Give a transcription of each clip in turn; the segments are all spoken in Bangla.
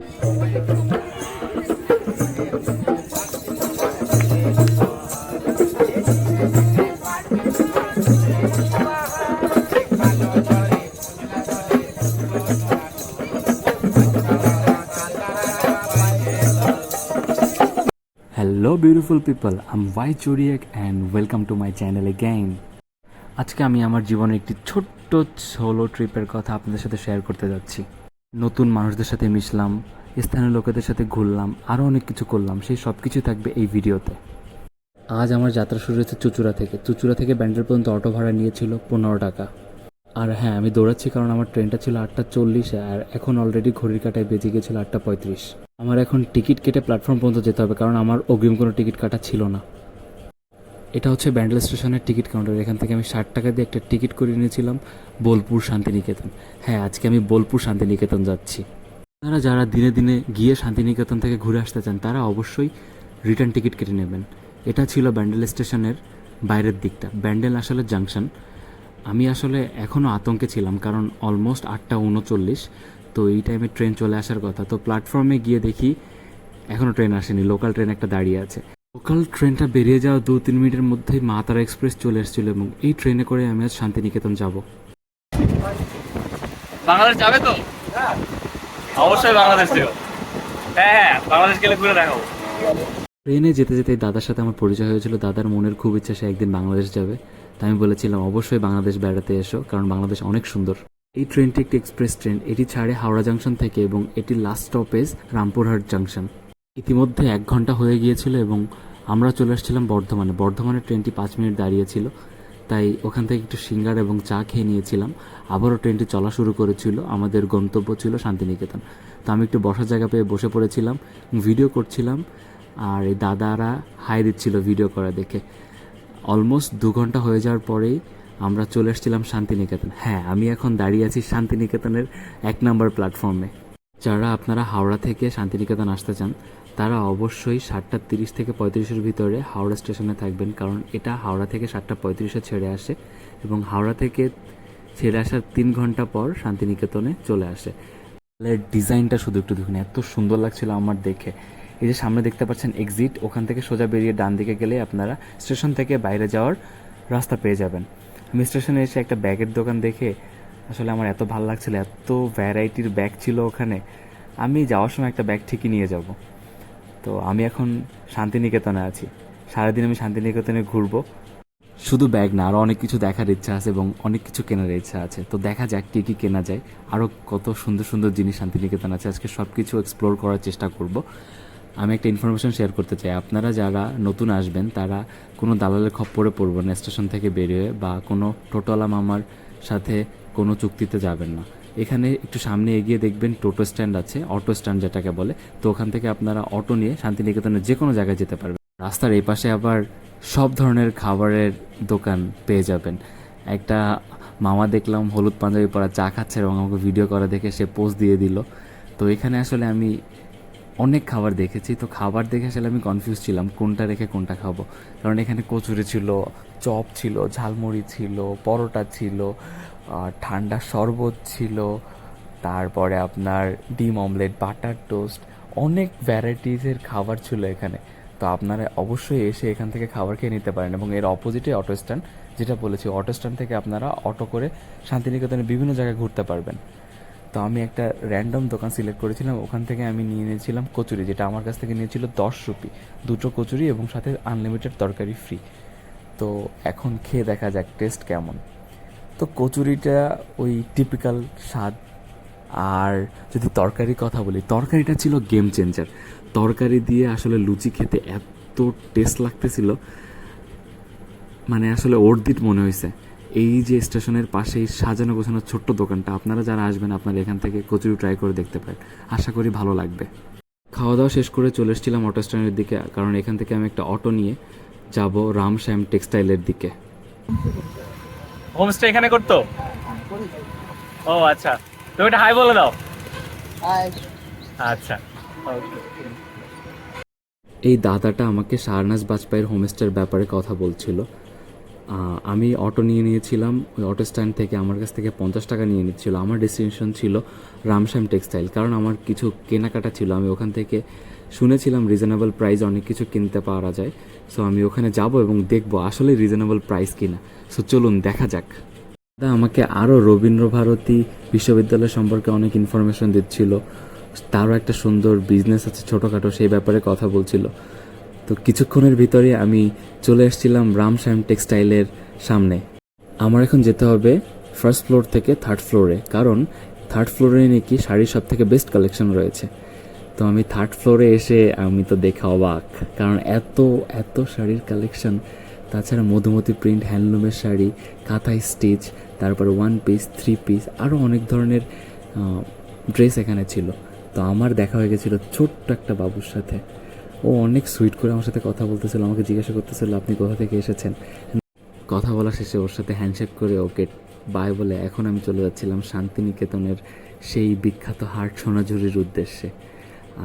Hello beautiful people, I'm Y Choriak and welcome to my channel again. আজকে আমি আমার জীবনের একটি ছোট্ট সোলো ট্রিপের কথা আপনাদের সাথে শেয়ার করতে যাচ্ছি। নতুন মানুষদের সাথে মিশলাম, স্থানীয় লোকেদের সাথে ঘুরলাম, আরও অনেক কিছু করলাম, সেই সব কিছু থাকবে এই ভিডিওতে। আজ আমার যাত্রা শুরু হয়েছে চুচুড়া থেকে ব্যান্ডেল পর্যন্ত অটো ভাড়া নিয়েছিল 15 টাকা। আর হ্যাঁ, আমি দৌড়াচ্ছি কারণ আমার ট্রেনটা ছিল 8:40 আর এখন অলরেডি ঘড়ির কাঁটায় বেজে গিয়েছিল 8:35। আমার এখন টিকিট কেটে প্ল্যাটফর্ম পর্যন্ত যেতে হবে কারণ আমার অগ্রিম কোনো টিকিট কাটা ছিল না। এটা হচ্ছে ব্যান্ডেল স্টেশনের টিকিট কাউন্টার। এখান থেকে আমি 60 টাকা দিয়ে একটা টিকিট করে নিয়েছিলাম বোলপুর শান্তিনিকেতন। হ্যাঁ, আজকে আমি বোলপুর শান্তিনিকেতন যাচ্ছি। আপনারা যারা দিনে দিনে গিয়ে শান্তিনিকেতন থেকে ঘুরে আসতে চান তারা অবশ্যই রিটার্ন টিকিট কেটে নেবেন। এটা ছিল ব্যান্ডেল স্টেশনের বাইরের দিকটা, ব্যান্ডেল আসলে জাংশন। আমি আসলে এখনও আতঙ্কে ছিলাম কারণ অলমোস্ট 8:39, তো এই টাইমে ট্রেন চলে আসার কথা। তো প্ল্যাটফর্মে গিয়ে দেখি এখনও ট্রেন আসেনি, লোকাল ট্রেন একটা দাঁড়িয়ে আছে। লোকাল ট্রেনটা বেরিয়ে যাওয়া 2-3 মিনিটের মধ্যেই মা তারা এক্সপ্রেস চলে এসেছিল এবং এই ট্রেনে করে আমি আজ শান্তিনিকেতন যাব। বাংলাদেশ যাবে তো? অবশ্যই বাংলাদেশ যাবো। হ্যাঁ, বাংলাদেশ গেলে ঘুরে দেখাবো। ট্রেনে যেতে যেতে দাদার সাথে আমার পরিচয় হয়েছিল। দাদার মনের খুব ইচ্ছা সে একদিন বাংলাদেশ যাবে, তাই আমি বলেছিলাম অবশ্যই বাংলাদেশ বেড়াতে এসো কারণ বাংলাদেশ অনেক সুন্দর। এই ট্রেনটি একটি এক্সপ্রেস ট্রেন, এটি ছাড়ে হাওড়া জাংশন থেকে এবং এটি লাস্ট স্টপেজ রামপুরহাট জাংশন। ইতিমধ্যে 1 ঘন্টা হয়ে গিয়েছিল এবং আমরা চলে আসছিলাম বর্ধমানের ট্রেনটি 5 মিনিট দাঁড়িয়েছিল, তাই ওখান থেকে একটু সিঙ্গার এবং চা খেয়ে নিয়েছিলাম। আবারও ট্রেনটি চলা শুরু করেছিল, আমাদের গন্তব্য ছিল শান্তিনিকেতন। তো আমি একটু বসার জায়গা পেয়ে বসে পড়েছিলাম, ভিডিও করছিলাম আর এই দাদারা হাই দিচ্ছিল ভিডিও করা দেখে। অলমোস্ট 2 ঘন্টা হয়ে যাওয়ার পরেই আমরা চলে এসেছিলাম শান্তিনিকেতন। হ্যাঁ, আমি এখন দাঁড়িয়ে আছি শান্তিনিকেতনের 1 নম্বর প্ল্যাটফর্মে। যারা আপনারা হাওড়া থেকে শান্তিনিকেতন আসতে চান তারা অবশ্যই 7:30 থেকে 35-এর ভিতরে হাওড়া স্টেশনে থাকবেন কারণ এটা হাওড়া থেকে 7:35-এ ছেড়ে আসে এবং হাওড়া থেকে ছেড়ে আসার 3 ঘন্টা পর শান্তিনিকেতনে চলে আসে। ডিজাইনটা শুধু একটু দেখুন, এত সুন্দর লাগছিল আমার দেখে। এই যে সামনে দেখতে পাচ্ছেন এক্সিট, ওখান থেকে সোজা বেরিয়ে ডান দিকে গেলে আপনারা স্টেশন থেকে বাইরে যাওয়ার রাস্তা পেয়ে যাবেন। আমি স্টেশনে এসে একটা ব্যাগের দোকান দেখে আসলে আমার এত ভালো লাগছিল, এত ভ্যারাইটির ব্যাগ ছিল ওখানে। আমি যাওয়ার সময় একটা ব্যাগ ঠিকই নিয়ে যাব। তো আমি এখন শান্তিনিকেতনে আছি, সারাদিন আমি শান্তিনিকেতনে ঘুরবো। শুধু ব্যাগ না, আরও অনেক কিছু দেখার ইচ্ছা আছে এবং অনেক কিছু কেনার ইচ্ছা আছে। তো দেখা যাক কী কী কেনা যায়। আরও কত সুন্দর সুন্দর জিনিস শান্তিনিকেতন আছে, আজকে সব কিছু এক্সপ্লোর করার চেষ্টা করব। আমি একটা ইনফরমেশন শেয়ার করতে চাই, আপনারা যারা নতুন আসবেন তারা কোনো দালালের খপ্পরে পড়বেন না স্টেশন থেকে বেরিয়ে, বা কোনো টোটোওয়ালা মামার সাথে কোনো চুক্তিতে যাবেন না। এখানে একটু সামনে এগিয়ে দেখবেন টোটো স্ট্যান্ড আছে, অটো স্ট্যান্ড যেটাকে বলে। তো ওখান থেকে আপনারা অটো নিয়ে শান্তিনিকেতনের যে কোনো জায়গায় যেতে পারবেন। রাস্তার এই পাশে আবার সব ধরনের খাবারের দোকান পেয়ে যাবেন। একটা মামা দেখলাম হলুদ পাঞ্জাবি পরা চা খাচ্ছে এবং আমাকে ভিডিও করা দেখে সে পোস্ট দিয়ে দিল। তো এখানে আসলে আমি অনেক খাবার দেখেছি, তো খাবার দেখে আসলে আমি কনফিউজ ছিলাম কোনটা রেখে কোনটা খাবো। কারণ এখানে কচুরি ছিল, চপ ছিল, ঝালমুড়ি ছিল, পরোটা ছিল, ঠান্ডা শরবত ছিল, তারপরে আপনার ডিম অমলেট, বাটার টোস্ট, অনেক ভ্যারাইটিসের খাবার ছিল এখানে। তো আপনারা অবশ্যই এসে এখান থেকে খাবার খেয়ে নিতে পারেন এবং এর অপোজিটে অটো স্ট্যান্ড, যেটা বলেছি অটো স্ট্যান্ড থেকে আপনারা অটো করে শান্তিনিকেতনের বিভিন্ন জায়গায় ঘুরতে পারবেন। তো আমি একটা র্যান্ডম দোকান সিলেক্ট করেছিলাম, ওখান থেকে আমি নিয়ে নিয়েছিলাম কচুরি, যেটা আমার কাছ থেকে নিয়েছিল 10 রুপি, 2টো কচুরি এবং সাথে আনলিমিটেড তরকারি ফ্রি। তো এখন খেয়ে দেখা যাক টেস্ট কেমন। তো কচুরিটা ওই টিপিক্যাল স্বাদ। আর যদি তরকারির কথা বলি, তরকারিটা ছিল গেম চেঞ্জার। তরকারি দিয়ে আসলে লুচি খেতে এত টেস্ট লাগতেছিল, মানে আসলে অর্ধিত মনে হয়েছে। এই যে স্টেশনের পাশেই সাজানো গোছানো ছোট্ট দোকানটা, আপনারা যারা আসবেন আপনারা এখান থেকে কচুরি ট্রাই করে দেখতে পারেন, আশা করি ভালো লাগবে। খাওয়া দাওয়া শেষ করে চলে এসেছিলাম অটো স্ট্যান্ডের দিকে, কারণ এখান থেকে আমি একটা অটো নিয়ে যাব রামশ্যাম টেক্সটাইলের দিকে। হোমস্টে এখানে করতো? ও আচ্ছা, তুমি এটা হাই বলে দাও। আচ্ছা, এই দাদাটা আমাকে শাহনাজ বাজপাইয়ের হোমস্টের ব্যাপারে কথা বলছিল। আমি অটো নিয়ে নিয়েছিলাম, ওই অটো স্ট্যান্ড থেকে আমার কাছ থেকে 50 টাকা নিয়ে নিচ্ছিল। আমার ডেস্টিনেশন ছিল রামশ্যাম টেক্সটাইল, কারণ আমার কিছু কেনাকাটা ছিল। আমি ওখান থেকে শুনেছিলাম রিজনেবল প্রাইস অনেক কিছু কিনতে পারা যায়। সো আমি ওখানে যাব এবং দেখব আসলে রিজনেবল প্রাইস কিনা। সো চলুন দেখা যাক। দাদা আমাকে আরও রবীন্দ্রভারতী বিশ্ববিদ্যালয় সম্পর্কে অনেক ইনফরমেশন দিচ্ছিল। তারও একটা সুন্দর বিজনেস আছে ছোটোখাটো, সেই ব্যাপারে কথা বলছিল। তো কিছুক্ষণের ভিতরে আমি চলে এসেছিলাম রামশ্যাম টেক্সটাইলের সামনে। আমার এখন যেতে হবে ফার্স্ট ফ্লোর থেকে থার্ড ফ্লোরে, কারণ থার্ড ফ্লোরে নাকি শাড়ির সব থেকে বেস্ট কালেকশন রয়েছে। তো আমি থার্ড ফ্লোরে এসে আমি তো দেখে অবাক, কারণ এত এত শাড়ির কালেকশন। তাছাড়া মধুমতি প্রিন্ট হ্যান্ডলুমের শাড়ি, কাঁথা স্টিচ, তারপরে 1 পিস 3 পিস, আরও অনেক ধরনের ড্রেস এখানে ছিল। তো আমার দেখা হয়ে গেছিলো ছোট্ট একটা বাবুর সাথে। ও অনেক সুইট করে আমার সাথে কথা বলতেছিল, আমাকে জিজ্ঞাসা করতেছিল আপনি কোথা থেকে এসেছেন। কথা বলা শেষে ওর সাথে হ্যান্ডশেক করে ওকে বাই বলে এখন আমি চলে যাচ্ছিলাম শান্তিনিকেতনের সেই বিখ্যাত হাট সোনাঝুরির উদ্দেশ্যে।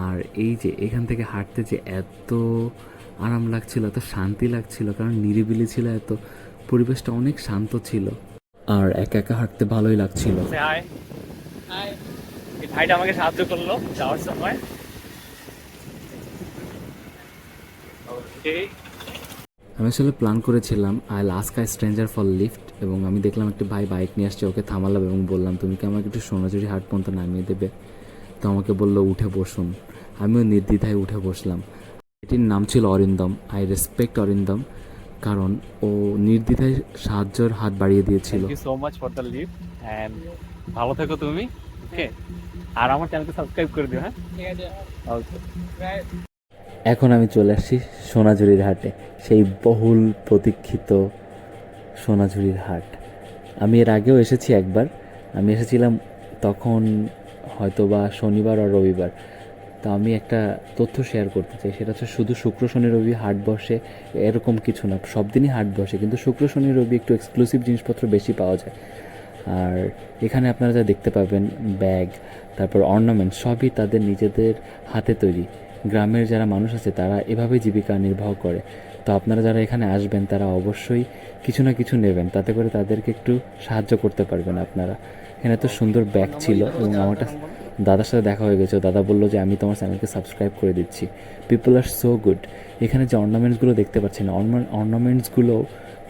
আর এই যে এখান থেকে হাঁটতে যে এত আরাম লাগছিল, এত শান্তি লাগছিল, কারণ নিরিবিলি ছিল, এত পরিবেশটা অনেক শান্ত ছিল, আর একা একা হাঁটতে ভালোই লাগছিল। হাই হাই, এই ভাইটা আমাকে সাহায্য করলো যাওয়ার সময়। ওকে, আমি আসলে প্ল্যান করেছিলাম I ask I stranger for lift, এবং আমি দেখলাম একটা ভাই বাইক নিয়ে আসছে, ওকে থামালাম এবং বললাম তুমি কি আমাকে একটু সোনাঝুরি হাট পর্যন্ত নামিয়ে দেবে। তো আমাকে বললো উঠে বসুন। আমিও নির্দ্বিধায় উঠে বসলাম। এটির নাম ছিল অরিন্দম। আই রেসপেক্ট অরিন্দম, কারণ ও নির্দ্বিধায় সাহায্যের হাত বাড়িয়ে দিয়েছিল। Thank you so much for the lift and ভালো থেকো তুমি। ওকে, আর আমার চ্যানেলকে সাবস্ক্রাইব করে দিও। হ্যাঁ, ঠিক আছে, ওকে। এখন আমি চলে আসছি সোনাঝুরির হাটে, সেই বহুল প্রতীক্ষিত সোনাঝুরির হাট। আমি এর আগেও এসেছি একবার। আমি এসেছিলাম তখন হয়তোবা শনিবার আর রবিবার। তো আমি একটা তথ্য শেয়ার করতে চাই, সেটা হচ্ছে শুধু শুক্র শনি রবি হাট বসে এরকম কিছু না, সব দিনই হাট বসে, কিন্তু শুক্র শনি রবি একটু এক্সক্লুসিভ জিনিসপত্র বেশি পাওয়া যায়। আর এখানে আপনারা যা দেখতে পাবেন ব্যাগ, তারপর অর্নামেন্ট, সবই তাদের নিজেদের হাতে তৈরি। গ্রামের যারা মানুষ আছে তারা এভাবেই জীবিকা নির্বাহ করে। তো আপনারা যারা এখানে আসবেন তারা অবশ্যই কিছু না কিছু নেবেন, তাতে করে তাদেরকে একটু সাহায্য করতে পারবেন আপনারা। এখানে এত সুন্দর ব্যাগ ছিল, এবং আমার একটা দাদার সাথে দেখা হয়ে গেছে। দাদা বললো যে আমি তোমার চ্যানেলকে সাবস্ক্রাইব করে দিচ্ছি। পিপল আর সো গুড। এখানে যে অর্নামেন্টসগুলো দেখতে পাচ্ছেন, অর্নামেন্টসগুলো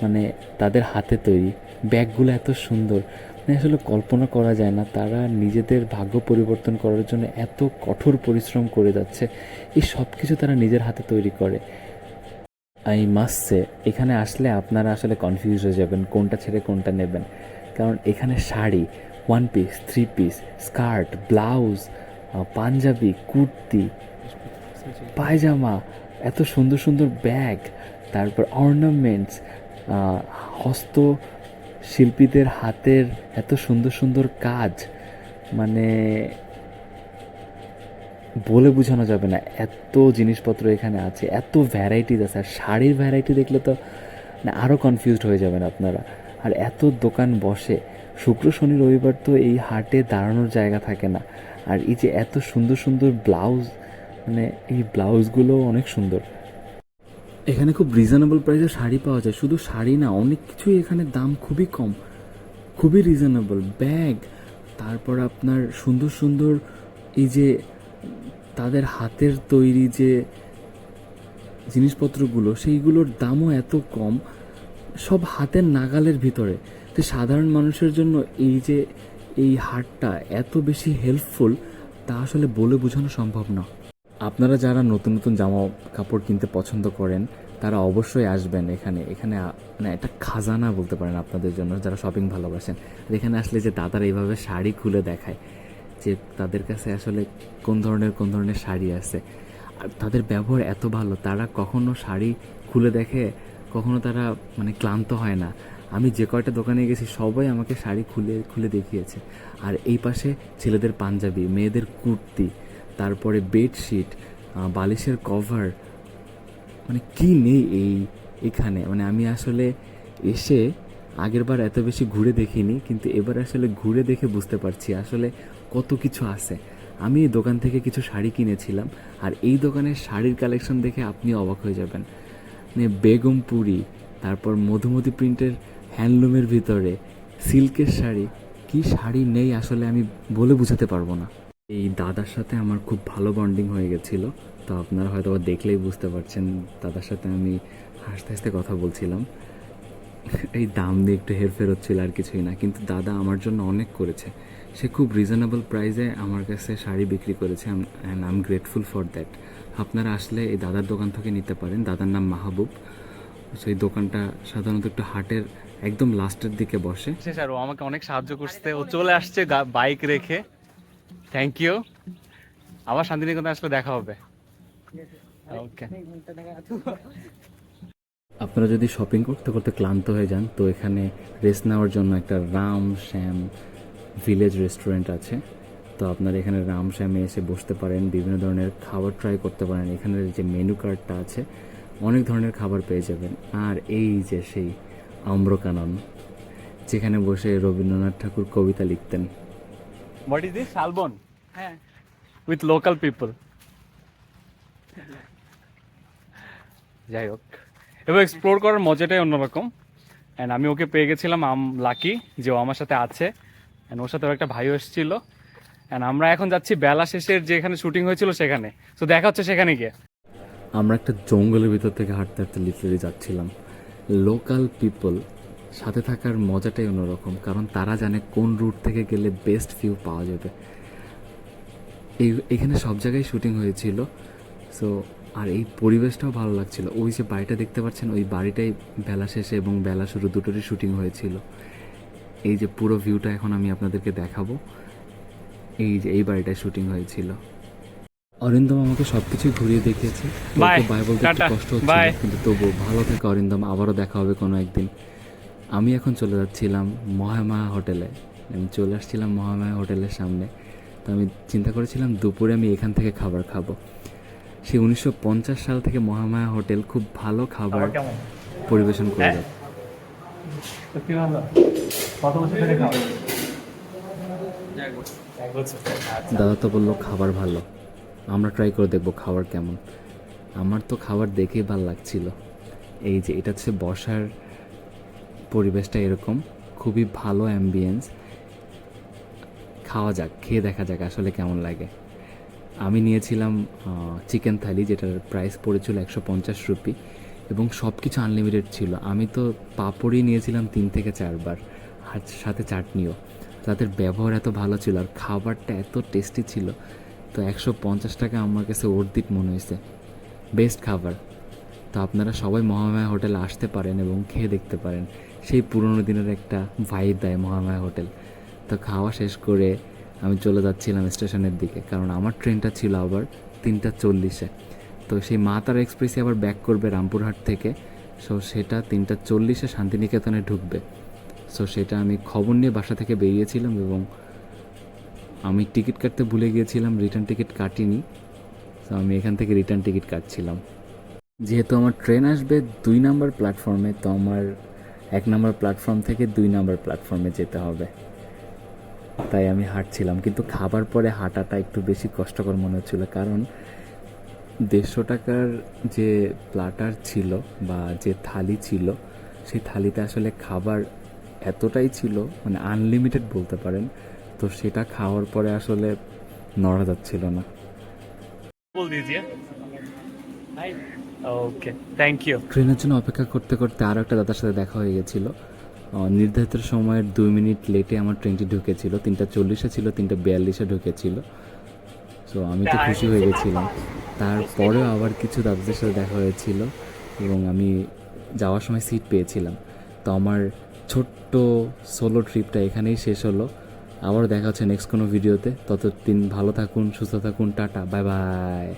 মানে তাদের হাতে তৈরি। ব্যাগগুলো এত সুন্দর, মানে আসলে কল্পনা করা যায় না তারা নিজেদের ভাগ্য পরিবর্তন করার জন্য এত কঠোর পরিশ্রম করে যাচ্ছে। এই সব কিছু তারা নিজের হাতে তৈরি করে। আই মাস্ট সে, এখানে আসলে আপনারা আসলে কনফিউজ হয়ে যাবেন কোনটা ছেড়ে কোনটা নেবেন, কারণ এখানে sari, 1 piece 3 piece, skirt, blouse, panjabi, kurti, pyjama, এত সুন্দর সুন্দর ব্যাগ, তারপর অর্নামেন্টস, হস্ত শিল্পীদের হাতের এত সুন্দর সুন্দর কাজ, মানে বলে বোঝানো যাবে না এত জিনিসপত্র এখানে আছে, এত ভ্যারাইটিস আছে। আর শাড়ির ভ্যারাইটি দেখলে তো মানে আরও কনফিউজড হয়ে যাবেন আপনারা। আর এত দোকান বসে, শুক্র শনি রবিবার তো এই হাটে দাঁড়ানোর জায়গা থাকে না। আর এই যে এত সুন্দর সুন্দর ব্লাউজ, মানে এই ব্লাউজগুলো অনেক সুন্দর। এখানে খুব রিজনেবল প্রাইসে শাড়ি পাওয়া যায়। শুধু শাড়ি না, অনেক কিছুই এখানে দাম খুবই কম, খুবই রিজনেবল। ব্যাগ, তারপর আপনার সুন্দর সুন্দর এই যে তাদের হাতের তৈরি যে জিনিসপত্রগুলো, সেইগুলোর দামও এত কম, সব হাতের নাগালের ভিতরে। তো সাধারণ মানুষের জন্য এই যে এই হাটটা এত বেশি হেল্পফুল, তা আসলে বলে বোঝানো সম্ভব না। আপনারা যারা নতুন নতুন জামা কাপড় কিনতে পছন্দ করেন তারা অবশ্যই আসবেন এখানে। এখানে মানে একটা খাজানা বলতে পারেন আপনাদের জন্য, যারা শপিং ভালোবাসেন। আর এখানে আসলে যে দাদারা এইভাবে শাড়ি খুলে দেখায় যে তাদের কাছে আসলে কোন ধরনের শাড়ি আছে, আর তাদের ব্যবহার এত ভালো, তারা কখনো শাড়ি খুলে দেখে, কখনো তারা মানে ক্লান্ত হয় না। আমি যে কয়টা দোকানে গেছি সবাই আমাকে শাড়ি খুলে খুলে দেখিয়েছে। আর এই পাশে ছেলেদের পাঞ্জাবি, মেয়েদের কুর্তি, তারপরে বেডশিট, বালিশের কভার, মানে কি নেই এখানে। মানে আমি আসলে এসে আগেরবার এত বেশি ঘুরে দেখিনি, কিন্তু এবার আসলে ঘুরে দেখে বুঝতে পারছি আসলে কত কিছু আছে। আমি এই দোকান থেকে কিছু শাড়ি কিনেছিলাম, আর এই দোকানের শাড়ির কালেকশন দেখে আপনি অবাক হয়ে যাবেন। মানে বেগমপুরি, তারপর মধুমতি প্রিন্টের হ্যান্ডলুমের ভিতরে সিল্কের শাড়ি, কি শাড়ি নেই আসলে আমি বলে বোঝাতে পারবো না। এই দাদার সাথে আমার খুব ভালো বন্ডিং হয়ে গেছিলো, তো আপনারা হয়তো বা দেখলেই বুঝতে পারছেন দাদার সাথে আমি হাসতে হাসতে কথা বলছিলাম। এই দাম দিয়ে একটু হেরফের হচ্ছিল আর কিছুই না, কিন্তু দাদা আমার জন্য অনেক করেছে। সে খুব রিজনেবল প্রাইসে আমার কাছে শাড়ি বিক্রি করেছে, and I am grateful for that. আপনারা আসলে এই দাদার দোকান থেকে নিতে পারেন। দাদার নাম মাহবুব। সেই দোকানটা সাধারণত একটু হাটের একদম লাস্টের দিকে বসে। শেষ আর ও আমাকে অনেক সাহায্য করছে, ও চলে আসছে বাইক রেখে। Thank you. আবার শান্তিনিকেতনে আসলে দেখা হবে। ওকে। আপনারা যদি শপিং করতে করতে ক্লান্ত হয়ে যান, তো এখানে রেস্ট নেওয়ার জন্য একটা রাম শ্যাম ভিলেজ রেস্টুরেন্ট আছে। তো আপনারা এখানে রাম শ্যামে এসে বসতে পারেন, বিভিন্ন ধরনের খাবার ট্রাই করতে পারেন। এখানের যে মেনু কার্ডটা আছে, অনেক ধরনের খাবার পেয়ে যাবেন। আর এই যে সেই আম্রকানন, যেখানে বসে রবীন্দ্রনাথ ঠাকুর কবিতা লিখতেন। What is this? শালবন? হ্যাঁ, উইথ লোকাল পিপল। যাই হোক, এবার এক্সপ্লোর করার মজাটাই অন্যরকম। অ্যান্ড আমি ওকে পেয়ে গেছিলাম, লাকি যে ও আমার সাথে আছে। অ্যান্ড ওর সাথে ওর একটা ভাইও এসেছিল। অ্যান্ড আমরা এখন যাচ্ছি বেলা শেষের যেখানে শুটিং হয়েছিল সেখানে। তো দেখা হচ্ছে সেখানে গিয়ে। আমরা একটা জঙ্গলের ভিতর থেকে হাঁটতে হাঁটতে লিটারেলি যাচ্ছিলাম। লোকাল পিপল সাথে থাকার মজাটাই অন্যরকম, কারণ তারা জানে কোন রুট থেকে গেলে বেস্ট ভিউ পাওয়া যাবে। এখানে সব জায়গায় শুটিং হয়েছিল। সো আর এই পরিবেশটাও ভালো লাগছিল। ওই যে বাড়িটা দেখতে পাচ্ছেন, ওই বাড়িটাই বেলা শেষে এবং বেলা শুরু দুটোরই শুটিং হয়েছিল। এই যে পুরো ভিউটা এখন আমি আপনাদেরকে দেখাবো। এই যে এই বাড়িটায় শুটিং হয়েছিল। অরিন্দম আমাকে সবকিছু ঘুরিয়ে দেখিয়েছে। Bye. বাই বলতে একটু টাটা. কষ্ট হচ্ছিল, Bye. কিন্তু তবুও ভালো থেকে অরিন্দম, আবারও দেখা হবে কোনো একদিন। আমি এখন চলে যাচ্ছিলাম মহামায়া হোটেলে। আমি চলে আসছিলাম মহামায়া হোটেলের সামনে। তো আমি চিন্তা করেছিলাম দুপুরে আমি এখান থেকে খাবার খাবো। সেই 1950 সাল থেকে মহামায়া হোটেল খুব ভালো খাবার পরিবেশন করে যায়। দাদা তো বললো খাবার ভালো, আমরা ট্রাই করে দেখবো খাবার কেমন। আমার তো খাবার দেখেই ভালো লাগছিল। এই যে এটা হচ্ছে বসার পরিবেশটা, এরকম খুবই ভালো অ্যাম্বিয়েন্স। খাওয়া যাক, খেয়ে দেখা যাক আসলে কেমন লাগে। আমি নিয়েছিলাম চিকেন থালি, যেটার প্রাইস পড়েছিল 150 রুপি, এবং সব কিছু আনলিমিটেড ছিল। আমি তো পাপড়ই নিয়েছিলাম 3 থেকে 4 বার, আর সাথে চাটনিও। তাদের ব্যবহার এত ভালো ছিল আর খাবারটা এত টেস্টি ছিল, তো 150 টাকা আমার কাছে অর্ধিক মনে হয়েছে। বেস্ট খাবার। তো আপনারা সবাই মহামায়া হোটেলে আসতে পারেন এবং খেয়ে দেখতে পারেন। সেই পুরনো দিনের একটা ভাইব দেয় মহামায়া হোটেল। তো খাওয়া শেষ করে আমি চলে যাচ্ছিলাম স্টেশনের দিকে, কারণ আমার ট্রেনটা ছিল আবার 3:40-এ। তো সেই মা তারা এক্সপ্রেসে আবার ব্যাক করবে রামপুরহাট থেকে। সো সেটা 3:40-এ শান্তিনিকেতনে ঢুকবে। সো সেটা আমি খবর নিয়ে বাসা থেকে বেরিয়েছিলাম, এবং আমি টিকিট কাটতে ভুলে গিয়েছিলাম, রিটার্ন টিকিট কাটিনি। তো আমি এখান থেকে রিটার্ন টিকিট কাটছিলাম। যেহেতু আমার ট্রেন আসবে 2 নাম্বার প্ল্যাটফর্মে, তো আমার 1 নাম্বার প্ল্যাটফর্ম থেকে 2 নাম্বার প্ল্যাটফর্মে যেতে হবে। তাই আমি হাঁটছিলাম, কিন্তু খাবার পরে হাঁটাটা একটু বেশি কষ্টকর মনে হচ্ছিল, কারণ 150 টাকার যে প্লাটার ছিল বা যে থালি ছিল, সেই থালিতে আসলে খাবার এতটাই ছিল, মানে আনলিমিটেড বলতে পারেন। তো সেটা খাওয়ার পরে আসলে নড়া যাচ্ছিল না। বল দিজিয়ে। ওকে, থ্যাংক ইউ। ট্রেনের জন্য অপেক্ষা করতে করতে আরও একটা দাদার সাথে দেখা হয়ে গেছিলো। নির্ধারিত সময়ের 2 মিনিট লেটে আমার ট্রেনটি ঢুকেছিল। 3:40-এ ছিল, 3:42-এ ঢুকেছিল। সো আমি তো খুশি হয়ে গেছিলাম। তারপরেও আবার কিছু দাদাদের সাথে দেখা হয়েছিল, এবং আমি যাওয়ার সময় সিট পেয়েছিলাম। তো আমার ছোট্ট সোলো ট্রিপটা এখানেই শেষ হলো। আবার দেখা হচ্ছে নেক্সট কোনো ভিডিওতে। ততদিন ভালো থাকুন, সুস্থ থাকুন, টাটা, বাই বাই।